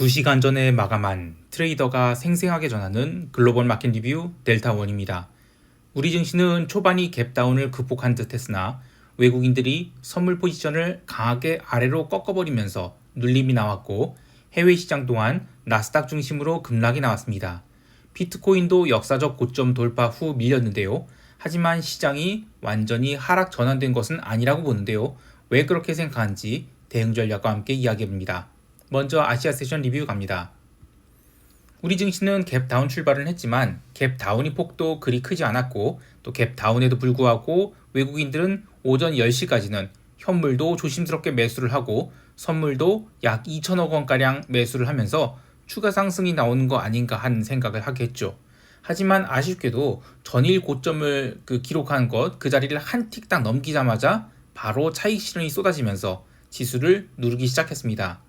2시간 전에 마감한 트레이더가 생생하게 전하는 글로벌 마켓 리뷰 델타원입니다. 우리 증시는 초반이 갭다운을 극복한 듯 했으나 외국인들이 선물 포지션을 강하게 아래로 꺾어버리면서 눌림이 나왔고 해외 시장 또한 나스닥 중심으로 급락이 나왔습니다. 비트코인도 역사적 고점 돌파 후 밀렸는데요. 하지만 시장이 완전히 하락 전환된 것은 아니라고 보는데요. 왜 그렇게 생각하는지 대응 전략과 함께 이야기해봅니다. 먼저 아시아 세션 리뷰 갑니다. 우리 증시는 갭다운 출발을 했지만 갭다운이 폭도 그리 크지 않았고 또 갭다운에도 불구하고 외국인들은 오전 10시까지는 현물도 조심스럽게 매수를 하고 선물도 약 2천억 원가량 매수를 하면서 추가 상승이 나오는 거 아닌가 하는 생각을 하게 했죠. 하지만 아쉽게도 전일 고점을 기록한 것 그 자리를 한 틱 딱 넘기자마자 바로 차익 실현이 쏟아지면서 지수를 누르기 시작했습니다.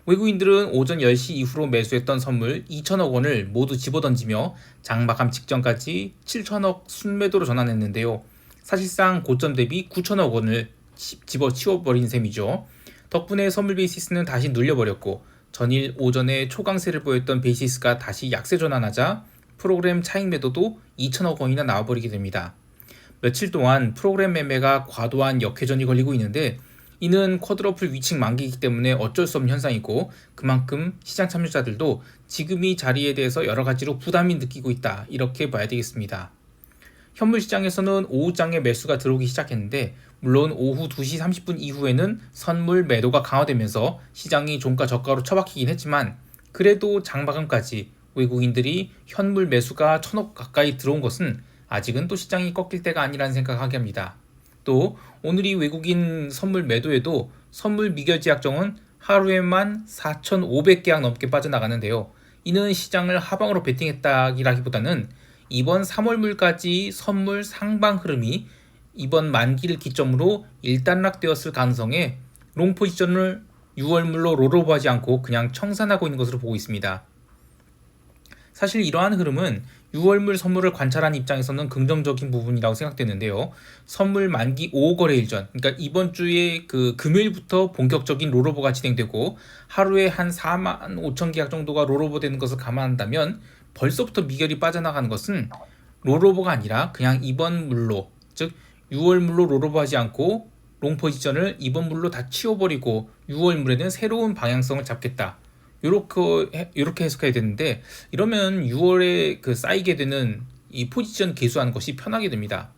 외국인들은 오전 10시 이후로 매수했던 선물 2천억 원을 모두 집어던지며 장 마감 직전까지 7천억 순매도로 전환했는데요. 사실상 고점 대비 9천억 원을 집어치워버린 셈이죠. 덕분에 선물 베이시스는 다시 눌려버렸고 전일 오전에 초강세를 보였던 베이시스가 다시 약세 전환하자 프로그램 차익 매도도 2천억 원이나 나와버리게 됩니다. 며칠 동안 프로그램 매매가 과도한 역회전이 걸리고 있는데 이는 쿼드러플 위층 만기이기 때문에 어쩔 수 없는 현상이고 그만큼 시장 참여자들도 지금 이 자리에 대해서 여러 가지로 부담이 느끼고 있다 이렇게 봐야 되겠습니다. 현물 시장에서는 오후장에 매수가 들어오기 시작했는데 물론 오후 2시 30분 이후에는 선물 매도가 강화되면서 시장이 종가 저가로 처박히긴 했지만 그래도 장마감까지 외국인들이 현물 매수가 1,000억 가까이 들어온 것은 아직은 또 시장이 꺾일 때가 아니라는 생각을 하게 합니다. 또 오늘이 외국인 선물 매도에도 선물 미결제 약정은 하루에만 4,500계약 넘게 빠져나가는데요. 이는 시장을 하방으로 베팅했다기보다는 이번 3월물까지 선물 상방 흐름이 이번 만기를 기점으로 일단락되었을 가능성에 롱 포지션을 6월물로 롤오버하지 않고 그냥 청산하고 있는 것으로 보고 있습니다. 사실 이러한 흐름은 6월물 선물을 관찰한 입장에서는 긍정적인 부분이라고 생각되는데요. 선물 만기 5호 거래일 전, 그러니까 이번 주에 금요일부터 본격적인 롤오버가 진행되고 하루에 한 4만 5천 계약 정도가 롤오버 되는 것을 감안한다면 벌써부터 미결이 빠져나가는 것은 롤오버가 아니라 그냥 이번 물로, 즉 6월물로 롤오버하지 않고 롱 포지션을 이번 물로 다 치워버리고 6월물에는 새로운 방향성을 잡겠다. 요렇게 해석해야 되는데 이러면 6월에 쌓이게 되는 이 포지션 개수하는 것이 편하게 됩니다.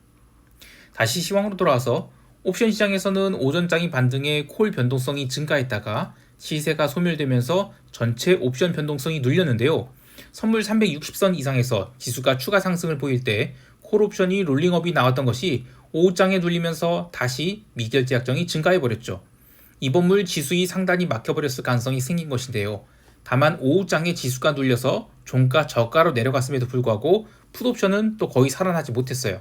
다시 시황으로 돌아와서 옵션 시장에서는 오전장이 반등해 콜 변동성이 증가했다가 시세가 소멸되면서 전체 옵션 변동성이 눌렸는데요. 선물 360선 이상에서 지수가 추가 상승을 보일 때 콜 옵션이 롤링업이 나왔던 것이 오후장에 눌리면서 다시 미결제 약정이 증가해버렸죠. 이번물 지수이 상단이 막혀버렸을 가능성이 생긴 것인데요. 다만 오후장에 지수가 눌려서 종가 저가로 내려갔음에도 불구하고 풋옵션은 또 거의 살아나지 못했어요.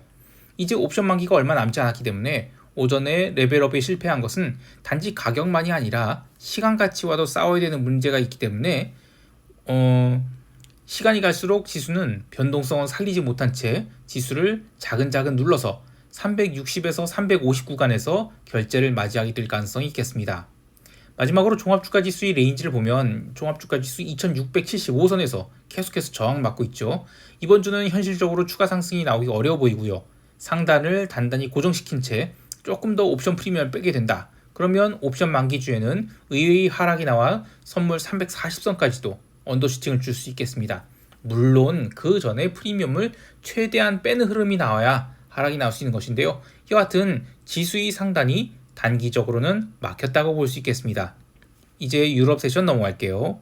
이제 옵션 만기가 얼마 남지 않았기 때문에 오전에 레벨업에 실패한 것은 단지 가격만이 아니라 시간 가치와도 싸워야 되는 문제가 있기 때문에 시간이 갈수록 지수는 변동성을 살리지 못한 채 지수를 자근자근 눌러서 360에서 350 구간에서 결제를 맞이하게 될 가능성이 있겠습니다. 마지막으로 종합주가지수의 레인지를 보면 종합주가지수 2675선에서 계속해서 저항받고 있죠. 이번 주는 현실적으로 추가 상승이 나오기 어려워 보이고요. 상단을 단단히 고정시킨 채 조금 더 옵션 프리미엄을 빼게 된다. 그러면 옵션 만기주에는 의외의 하락이 나와 선물 340선까지도 언더슈팅을 줄 수 있겠습니다. 물론 그 전에 프리미엄을 최대한 빼는 흐름이 나와야 하락이 나올 수 있는 것인데요. 여하튼 지수의 상단이 단기적으로는 막혔다고 볼 수 있겠습니다. 이제 유럽 세션 넘어갈게요.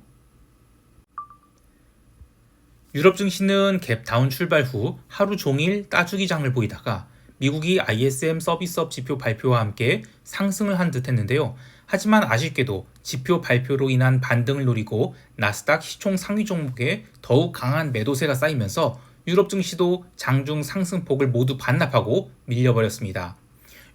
유럽 증시는 갭다운 출발 후 하루 종일 따주기 장을 보이다가 미국이 ISM 서비스업 지표 발표와 함께 상승을 한 듯 했는데요. 하지만 아쉽게도 지표 발표로 인한 반등을 노리고 나스닥 시총 상위 종목에 더욱 강한 매도세가 쌓이면서 유럽 증시도 장중 상승폭을 모두 반납하고 밀려버렸습니다.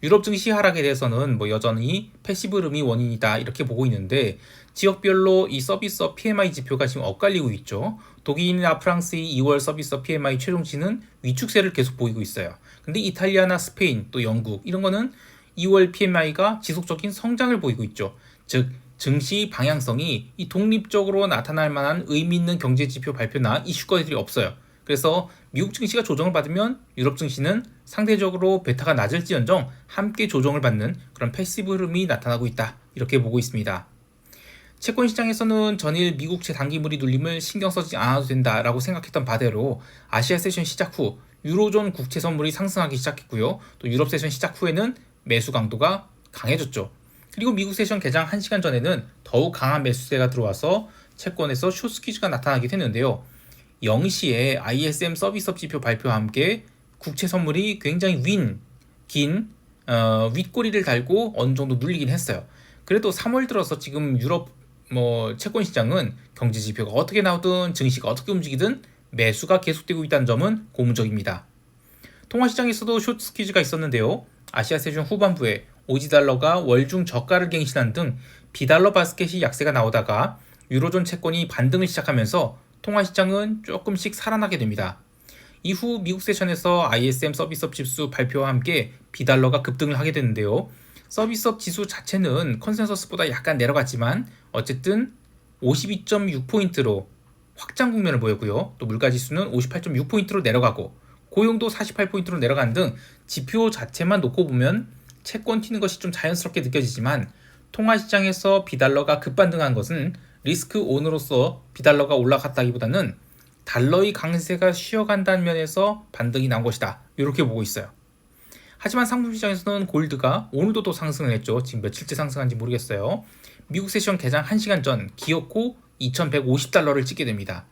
유럽 증시 하락에 대해서는 여전히 패시브 흐름이 원인이다 이렇게 보고 있는데 지역별로 이 서비스업 PMI 지표가 지금 엇갈리고 있죠. 독일이나 프랑스의 2월 서비스업 PMI 최종치는 위축세를 계속 보이고 있어요. 근데 이탈리아나 스페인 또 영국 이런 거는 2월 PMI가 지속적인 성장을 보이고 있죠. 즉 증시 방향성이 이 독립적으로 나타날 만한 의미 있는 경제 지표 발표나 이슈거리들이 없어요. 그래서 미국 증시가 조정을 받으면 유럽 증시는 상대적으로 베타가 낮을지언정 함께 조정을 받는 그런 패시브 흐름이 나타나고 있다. 이렇게 보고 있습니다. 채권 시장에서는 전일 미국채 단기물이 눌림을 신경 쓰지 않아도 된다라고 생각했던 바대로 아시아 세션 시작 후 유로존 국채 선물이 상승하기 시작했고요. 또 유럽 세션 시작 후에는 매수 강도가 강해졌죠. 그리고 미국 세션 개장 1시간 전에는 더욱 강한 매수세가 들어와서 채권에서 숏스퀴즈가 나타나게 됐는데요. 0시에 ISM 서비스업 지표 발표와 함께 국채 선물이 굉장히 긴 윗꼬리를 달고 어느 정도 눌리긴 했어요. 그래도 3월 들어서 지금 유럽 채권 시장은 경제 지표가 어떻게 나오든 증시가 어떻게 움직이든 매수가 계속되고 있다는 점은 고무적입니다. 통화 시장에서도 숏스퀴즈가 있었는데요. 아시아 세션 후반부에 오지달러가 월중 저가를 갱신한 등 비달러 바스켓이 약세가 나오다가 유로존 채권이 반등을 시작하면서 통화 시장은 조금씩 살아나게 됩니다. 이후 미국 세션에서 ISM 서비스업 지수 발표와 함께 비달러가 급등을 하게 되는데요. 서비스업 지수 자체는 컨센서스보다 약간 내려갔지만 어쨌든 52.6포인트로 확장 국면을 보였고요. 또 물가지수는 58.6포인트로 내려가고 고용도 48포인트로 내려간 등 지표 자체만 놓고 보면 채권 튀는 것이 좀 자연스럽게 느껴지지만 통화시장에서 비달러가 급반등한 것은 리스크 온으로서 비달러가 올라갔다기보다는 달러의 강세가 쉬어간다는 면에서 반등이 나온 것이다. 이렇게 보고 있어요. 하지만 상품시장에서는 골드가 오늘도 또 상승을 했죠. 지금 며칠째 상승한지 모르겠어요. 미국 세션 개장 1시간 전 기어코 2150달러를 찍게 됩니다.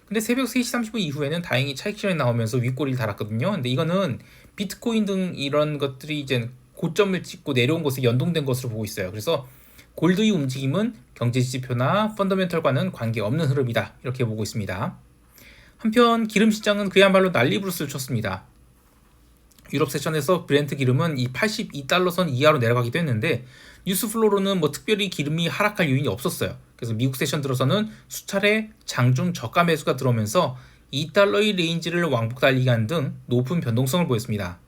근데 새벽 3시 30분 이후에는 다행히 차익 실현이 나오면서 윗꼬리를 달았거든요. 근데 이거는 비트코인 등 이런 것들이 이제 고점을 찍고 내려온 것에 연동된 것으로 보고 있어요. 그래서 골드의 움직임은 경제 지표나 펀더멘털과는 관계없는 흐름이다. 이렇게 보고 있습니다. 한편 기름 시장은 그야말로 난리부르스를 쳤습니다. 유럽 세션에서 브렌트 기름은 이 82달러 선 이하로 내려가기도 했는데 뉴스플로로는 특별히 기름이 하락할 요인이 없었어요. 그래서 미국 세션 들어서는 수차례 장중 저가 매수가 들어오면서 2달러의 레인지를 왕복 달리기 한 등 높은 변동성을 보였습니다.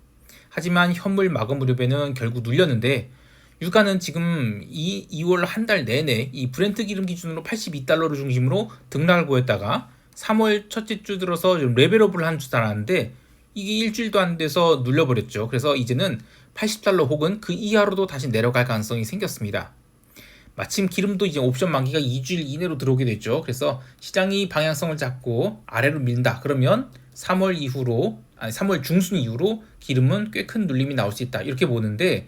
하지만 현물 마감 무렵에는 결국 눌렸는데 유가는 지금 2월 한 달 내내 이 브렌트 기름 기준으로 82달러를 중심으로 등락을 보였다가 3월 첫째 주 들어서 좀 레벨업을 한 줄 알았는데 이게 일주일도 안 돼서 눌려버렸죠. 그래서 이제는 80달러 혹은 그 이하로도 다시 내려갈 가능성이 생겼습니다. 마침 기름도 이제 옵션 만기가 2주일 이내로 들어오게 됐죠. 그래서 시장이 방향성을 잡고 아래로 밀다. 그러면 3월 중순 이후로 기름은 꽤 큰 눌림이 나올 수 있다. 이렇게 보는데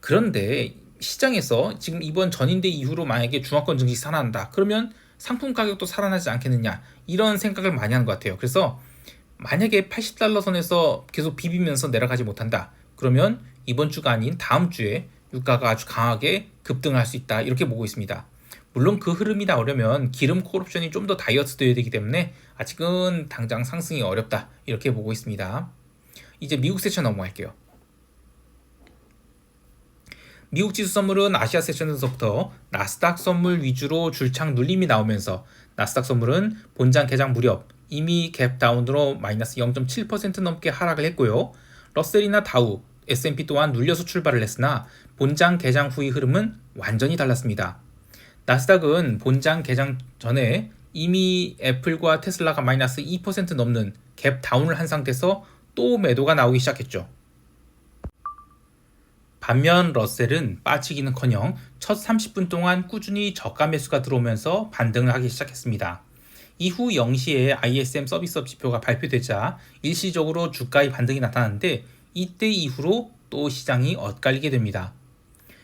그런데 시장에서 지금 이번 전인대 이후로 만약에 중화권 증시 살아난다. 그러면 상품 가격도 살아나지 않겠느냐. 이런 생각을 많이 하는 것 같아요. 그래서 만약에 80달러 선에서 계속 비비면서 내려가지 못한다. 그러면 이번 주가 아닌 다음 주에 유가가 아주 강하게 급등할 수 있다. 이렇게 보고 있습니다. 물론 그 흐름이 나오려면 기름 콜옵션이 좀 더 다이어트 되어야 되기 때문에 아직은 당장 상승이 어렵다. 이렇게 보고 있습니다. 이제 미국 세션 넘어갈게요. 미국 지수 선물은 아시아 세션에서부터 나스닥 선물 위주로 줄창 눌림이 나오면서 나스닥 선물은 본장 개장 무렵 이미 갭 다운으로 마이너스 0.7% 넘게 하락을 했고요. 러셀이나 다우, S&P 또한 눌려서 출발을 했으나 본장 개장 후의 흐름은 완전히 달랐습니다. 나스닥은 본장 개장 전에 이미 애플과 테슬라가 마이너스 2% 넘는 갭 다운을 한 상태에서 또 매도가 나오기 시작했죠. 반면 러셀은 빠지기는커녕 첫 30분 동안 꾸준히 저가 매수가 들어오면서 반등을 하기 시작했습니다. 이후 0시에 ISM 서비스업 지표가 발표되자 일시적으로 주가의 반등이 나타났는데 이때 이후로 또 시장이 엇갈리게 됩니다.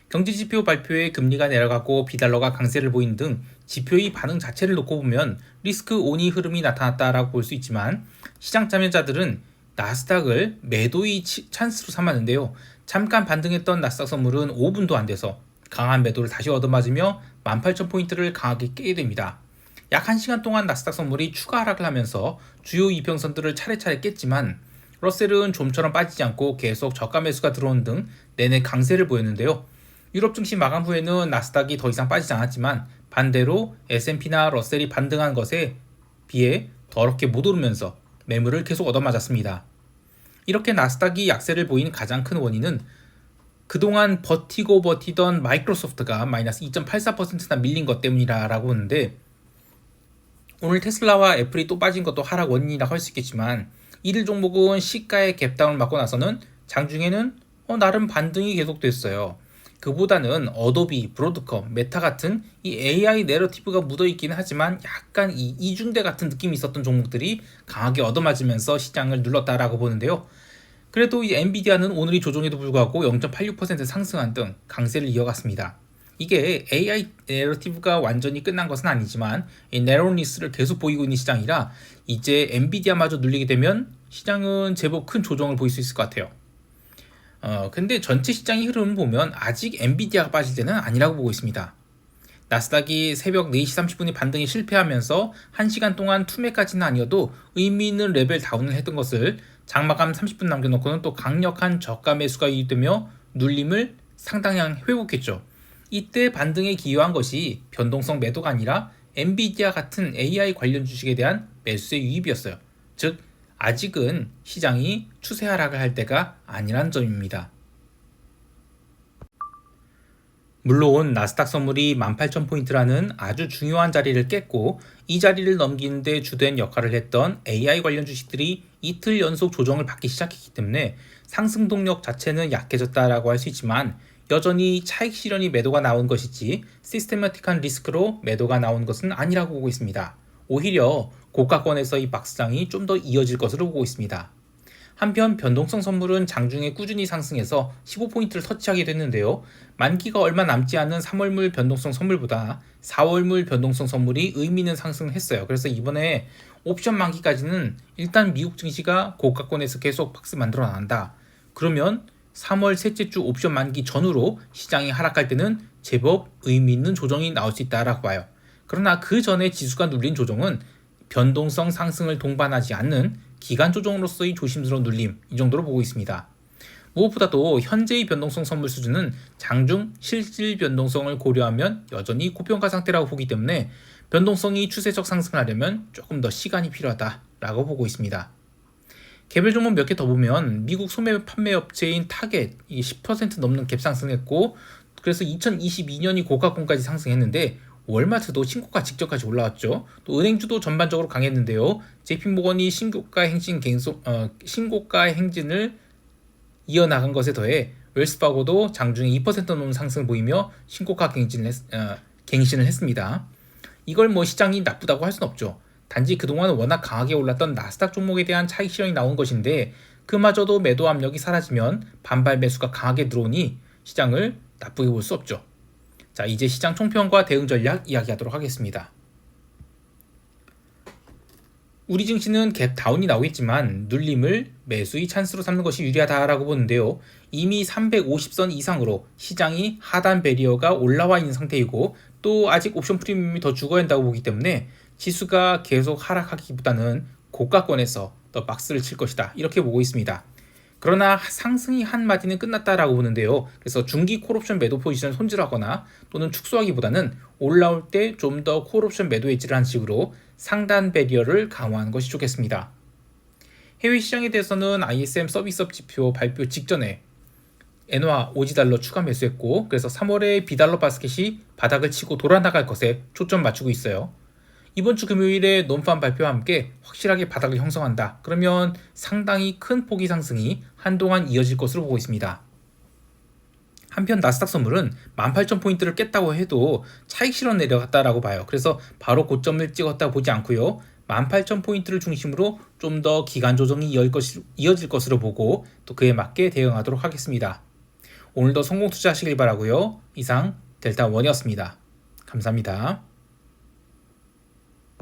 경제지표 발표에 금리가 내려가고 비달러가 강세를 보인 등 지표의 반응 자체를 놓고 보면 리스크 온이 흐름이 나타났다라고 볼 수 있지만 시장 참여자들은 나스닥을 매도의 찬스로 삼았는데요. 잠깐 반등했던 나스닥 선물은 5분도 안 돼서 강한 매도를 다시 얻어맞으며 18,000포인트를 강하게 깨게 됩니다. 약 1시간 동안 나스닥 선물이 추가 하락을 하면서 주요 이평선들을 차례차례 깼지만 러셀은 좀처럼 빠지지 않고 계속 저가 매수가 들어온 등 내내 강세를 보였는데요. 유럽 증시 마감 후에는 나스닥이 더 이상 빠지지 않았지만 반대로 S&P나 러셀이 반등한 것에 비해 더럽게 못 오르면서 매물을 계속 얻어맞았습니다. 이렇게 나스닥이 약세를 보인 가장 큰 원인은 그동안 버티고 버티던 마이크로소프트가 마이너스 2.84%나 밀린 것 때문이라고 하는데, 오늘 테슬라와 애플이 또 빠진 것도 하락 원인이라고 할 수 있겠지만, 이들 종목은 시가의 갭다운을 맞고 나서는 장중에는 나름 반등이 계속됐어요. 그보다는 어도비, 브로드컴, 메타 같은 이 AI 내러티브가 묻어있기는 하지만 약간 이 이중대 같은 느낌이 있었던 종목들이 강하게 얻어맞으면서 시장을 눌렀다라고 보는데요. 그래도 이 엔비디아는 오늘이 조정에도 불구하고 0.86% 상승한 등 강세를 이어갔습니다. 이게 AI 내러티브가 완전히 끝난 것은 아니지만 이 내로니스를 계속 보이고 있는 시장이라 이제 엔비디아마저 눌리게 되면 시장은 제법 큰 조정을 보일 수 있을 것 같아요. 근데 전체 시장의 흐름을 보면 아직 엔비디아가 빠질 때는 아니라고 보고 있습니다. 나스닥이 새벽 4시 30분에 반등에 실패하면서 1시간 동안 투매까지는 아니어도 의미 있는 레벨 다운을 했던 것을 장마감 30분 남겨놓고는 또 강력한 저가 매수가 유입되며 눌림을 상당히 회복했죠. 이때 반등에 기여한 것이 변동성 매도가 아니라 엔비디아 같은 AI 관련 주식에 대한 매수의 유입이었어요. 즉 아직은 시장이 추세 하락을 할 때가 아니란 점입니다. 물론 나스닥 선물이 18,000포인트라는 아주 중요한 자리를 깼고 이 자리를 넘기는 데 주된 역할을 했던 AI 관련 주식들이 이틀 연속 조정을 받기 시작했기 때문에 상승 동력 자체는 약해졌다라고 할 수 있지만 여전히 차익 실현이 매도가 나온 것이지 시스테마틱한 리스크로 매도가 나온 것은 아니라고 보고 있습니다. 오히려 고가권에서 이 박스장이 좀 더 이어질 것으로 보고 있습니다. 한편 변동성 선물은 장중에 꾸준히 상승해서 15포인트를 터치하게 됐는데요. 만기가 얼마 남지 않은 3월물 변동성 선물보다 4월물 변동성 선물이 의미 있는 상승을 했어요. 그래서 이번에 옵션 만기까지는 일단 미국 증시가 고가권에서 계속 박스 만들어 나간다. 그러면 3월 셋째 주 옵션 만기 전후로 시장이 하락할 때는 제법 의미 있는 조정이 나올 수 있다라고 봐요. 그러나 그 전에 지수가 눌린 조정은 변동성 상승을 동반하지 않는 기간 조정으로서의 조심스러운 눌림, 이 정도로 보고 있습니다. 무엇보다도 현재의 변동성 선물 수준은 장중 실질 변동성을 고려하면 여전히 고평가 상태라고 보기 때문에 변동성이 추세적 상승을 하려면 조금 더 시간이 필요하다라고 보고 있습니다. 개별 종목 몇 개 더 보면 미국 소매 판매 업체인 타겟, 이게 10% 넘는 갭 상승했고, 그래서 2022년이 고가권까지 상승했는데 월마트도 신고가 직전까지 올라왔죠. 또 은행주도 전반적으로 강했는데요. JP모건이 신고가 행진을 이어나간 것에 더해 웰스파고도 장중에 2% 넘는 상승을 보이며 신고가 갱신을 했습니다. 이걸 시장이 나쁘다고 할 수는 없죠. 단지 그동안 워낙 강하게 올랐던 나스닥 종목에 대한 차익 실현이 나온 것인데 그마저도 매도 압력이 사라지면 반발 매수가 강하게 들어오니 시장을 나쁘게 볼 수 없죠. 자, 이제 시장 총평과 대응 전략 이야기하도록 하겠습니다. 우리 증시는 갭 다운이 나오겠지만 눌림을 매수의 찬스로 삼는 것이 유리하다라고 보는데요. 이미 350선 이상으로 시장이 하단 배리어가 올라와 있는 상태이고 또 아직 옵션 프리미엄이 더 죽어야 한다고 보기 때문에 지수가 계속 하락하기보다는 고가권에서 더 박스를 칠 것이다, 이렇게 보고 있습니다. 그러나 상승이 한 마디는 끝났다라고 보는데요. 그래서 중기 콜옵션 매도 포지션을 손질하거나 또는 축소하기보다는 올라올 때 좀 더 콜옵션 매도 엣지를 한 식으로 상단 배리어를 강화하는 것이 좋겠습니다. 해외 시장에 대해서는 ISM 서비스업 지표 발표 직전에 엔화 오지달러 추가 매수했고, 그래서 3월에 비달러 바스켓이 바닥을 치고 돌아나갈 것에 초점 맞추고 있어요. 이번 주 금요일에 논판 발표와 함께 확실하게 바닥을 형성한다. 그러면 상당히 큰 폭의 상승이 한동안 이어질 것으로 보고 있습니다. 한편 나스닥 선물은 18,000포인트를 깼다고 해도 차익 실현 내려갔다라고 봐요. 그래서 바로 고점을 찍었다 보지 않고요. 18,000포인트를 중심으로 좀 더 기간 조정이 이어질 것으로 보고 또 그에 맞게 대응하도록 하겠습니다. 오늘도 성공 투자하시길 바라고요. 이상 델타원이었습니다. 감사합니다.